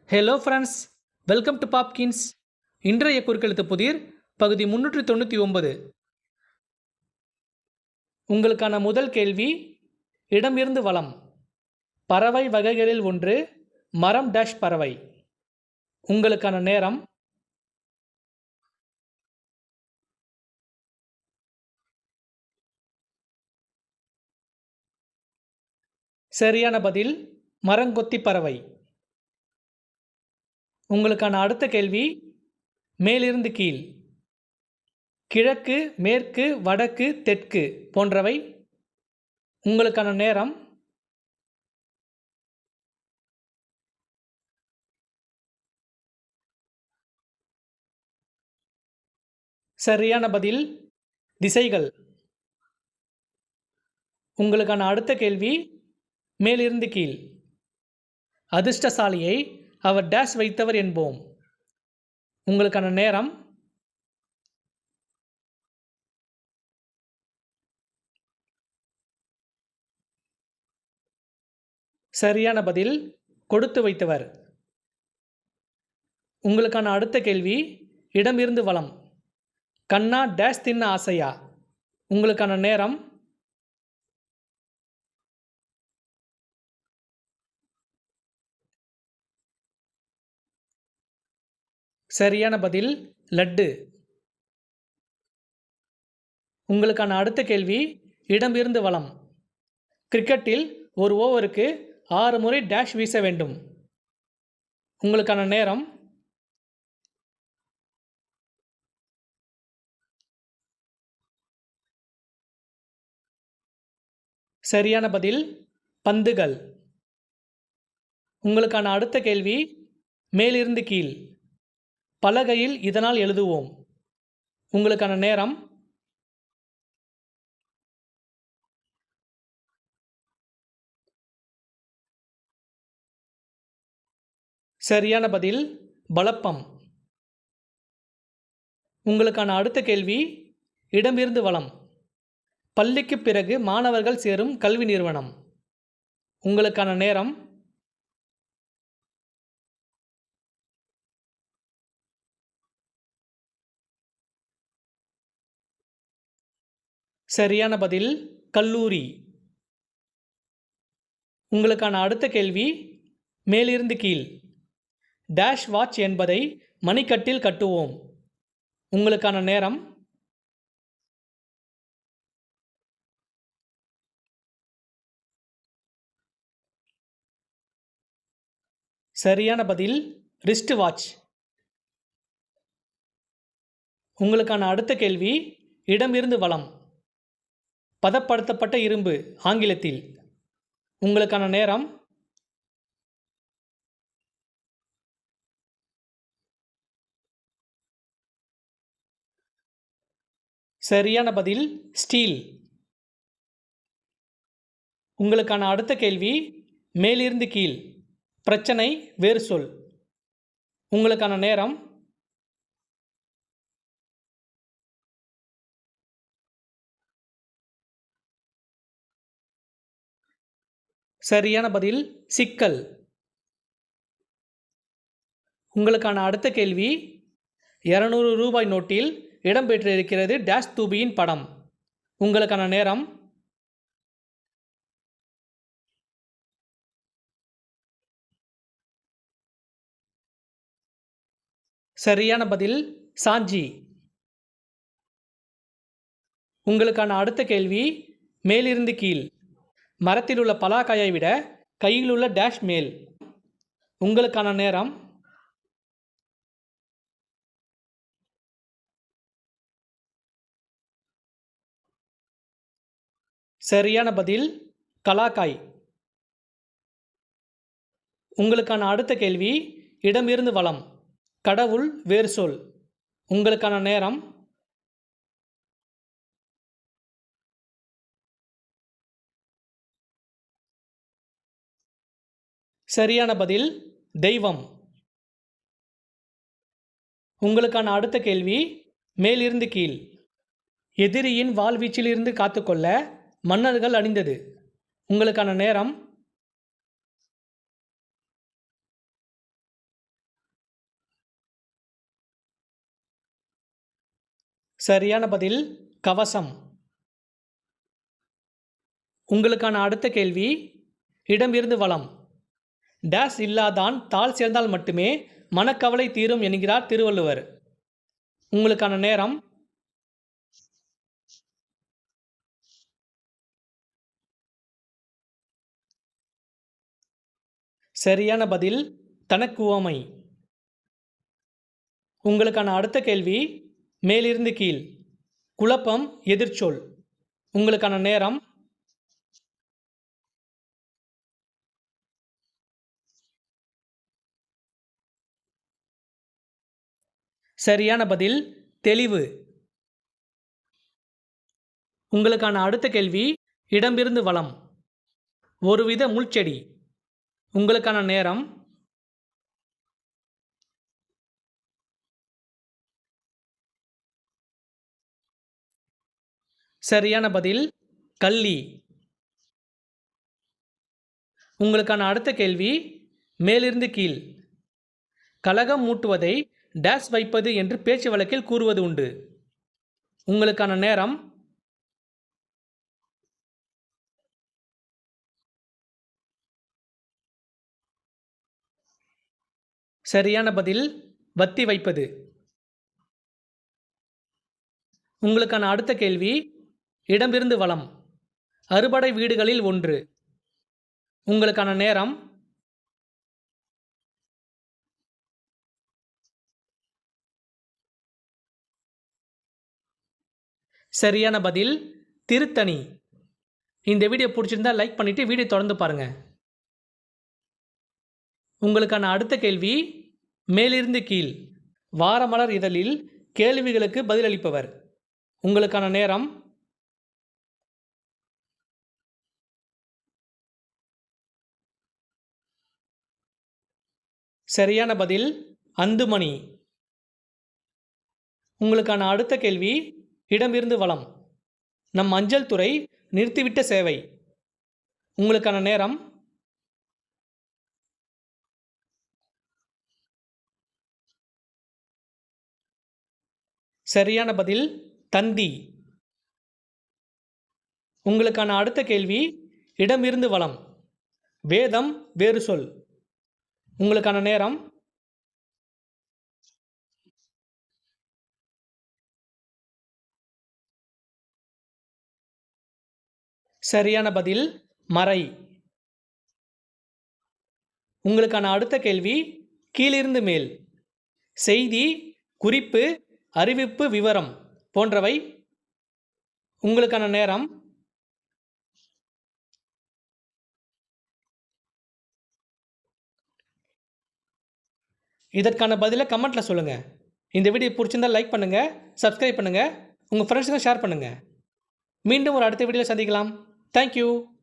Hello friends, welcome to Popkins. இன்றைய குறுக்கெழுத்து புதிர் பகுதி 399. உங்களுக்கான முதல் கேள்வி, இடமிருந்து வலம். பறவை வகைகளில் ஒன்று மரம் டேஷ் பறவை. உங்களுக்கான நேரம். சரியான பதில் மரங்கொத்தி பறவை. உங்களுக்கான அடுத்த கேள்வி, மேலிருந்து கீழ். கிழக்கு, மேற்கு, வடக்கு, தெற்கு போன்றவை. உங்களுக்கான நேரம். சரியான பதில் திசைகள். உங்களுக்கான அடுத்த கேள்வி, மேலிருந்து கீழ். அதிர்ஷ்டசாலியை அவர் டேஷ் வைத்தவர் என்போம். உங்களுக்கான நேரம். சரியான பதில் கொடுத்து வைத்தவர். உங்களுக்கான அடுத்த கேள்வி, இடமிருந்து வலம். கண்ணா டேஷ் தின்ன ஆசையா. உங்களுக்கான நேரம். சரியான பதில் லட்டு. உங்களுக்கான அடுத்த கேள்வி, இடமிருந்து வலம். கிரிக்கெட்டில் ஒரு ஓவருக்கு 6 முறை டேஷ் வீச வேண்டும். உங்களுக்கான நேரம். சரியான பதில் பந்துகள். உங்களுக்கான அடுத்த கேள்வி, மேலிருந்து கீழ். பலகையில் இதனால் எழுதுவோம். உங்களுக்கான நேரம். சரியான பதில் பலப்பம். உங்களுக்கான அடுத்த கேள்வி, இடமிருந்து வலம். பள்ளிக்கு பிறகு மாணவர்கள் சேரும் கல்வி நிறுவனம். உங்களுக்கான நேரம். சரியான பதில் கல்லூரி. உங்களுக்கான அடுத்த கேள்வி, மேலிருந்து கீழ். டேஷ் வாட்ச் என்பதை மணிக்கட்டில் கட்டுவோம். உங்களுக்கான நேரம். சரியான பதில் ரிஸ்ட் வாட்ச். உங்களுக்கான அடுத்த கேள்வி, இடமிருந்து வலம். பதப்படுத்தப்பட்ட இரும்பு ஆங்கிலத்தில். உங்களுக்கான நேரம். சரியான பதில் ஸ்டீல். உங்களுக்கான அடுத்த கேள்வி, மேலிருந்து கீழ். பிரச்சனை வேறு சொல். உங்களுக்கான நேரம். சரியான பதில் சிக்கல். உங்களுக்கான அடுத்த கேள்வி, 200 ரூபாய் நோட்டில் இடம்பெற்றிருக்கிறது டேஷ் தூபியின் படம். உங்களுக்கான நேரம். சரியான பதில் சாஞ்சி. உங்களுக்கான அடுத்த கேள்வி, மேலிருந்து கீழ். மரத்தில் உள்ள பலாக்காயை விட கையில் உள்ள டேஷ் மேல். உங்களுக்கான நேரம். சரியான பதில் கலாக்காய். உங்களுக்கான அடுத்த கேள்வி, இடமிருந்து வலம். கடவுள் வேறு சொல். உங்களுக்கான நேரம். சரியான பதில் தெய்வம். உங்களுக்கான அடுத்த கேள்வி, மேலிருந்து கீழ். எதிரியின் வாழ்வீச்சிலிருந்து காத்துக்கொள்ள மன்னர்கள் அணிந்தது. உங்களுக்கான நேரம். சரியான பதில் கவசம். உங்களுக்கான அடுத்த கேள்வி இடமிருந்து வலம். டேஷ் இல்லாதான் தாள் சேர்ந்தால் மட்டுமே மனக்கவலை தீரும் என்கிறார் திருவள்ளுவர். உங்களுக்கான நேரம். சரியான பதில் தனக்குவமை. உங்களுக்கான அடுத்த கேள்வி மேலிருந்து கீழ். குழப்பம் எதிர்ச்சொல். உங்களுக்கான நேரம். சரியான பதில் தெளிவு. உங்களுக்கான அடுத்த கேள்வி இடமிருந்து வலம். ஒருவித முள்செடி. உங்களுக்கான நேரம். சரியான பதில் கள்ளி. உங்களுக்கான அடுத்த கேள்வி மேலிருந்து கீழ். கலகம் மூட்டுவதை டேஷ் வைப்பது என்று பேச்சு வழக்கில் கூறுவது உண்டு. உங்களுக்கான நேரம். சரியான பதில் வத்தி வைப்பது. உங்களுக்கான அடுத்த கேள்வி இடமிருந்து வலம். அறுபடை வீடுகளில் ஒன்று. உங்களுக்கான நேரம். சரியான பதில் திருத்தணி. இந்த வீடியோ பிடிச்சிருந்தா லைக் பண்ணிட்டு வீடியோ தொடர்ந்து பாருங்க. உங்களுக்கான அடுத்த கேள்வி மேலிருந்து கீழ். வாரமலர் இதழில் கேள்விகளுக்கு பதிலளிப்பவர். உங்களுக்கான நேரம். சரியான பதில் அந்துமணி. உங்களுக்கான அடுத்த கேள்வி இடமிருந்து வலம். நம் அஞ்சல் துறை நிறுத்திவிட்ட சேவை. உங்களுக்கான நேரம். சரியான பதில் தந்தி. உங்களுக்கான அடுத்த கேள்வி இடமிருந்து வலம். வேதம் வேறு சொல். உங்களுக்கான நேரம். சரியான பதில் மறை. உங்களுக்கான அடுத்த கேள்வி கீழிருந்து மேல். செய்தி, குறிப்பு, அறிவிப்பு, விவரம் போன்றவை. உங்களுக்கான நேரம். இதற்கான பதிலை கமெண்ட்டில் சொல்லுங்கள். இந்த வீடியோ பிடிச்சிருந்தால் லைக் பண்ணுங்கள், சப்ஸ்கிரைப் பண்ணுங்கள், உங்கள் ஃப்ரெண்ட்ஸுக்கும் ஷேர் பண்ணுங்கள். மீண்டும் ஒரு அடுத்த வீடியோவில் சந்திக்கலாம். தேங்க்யூ.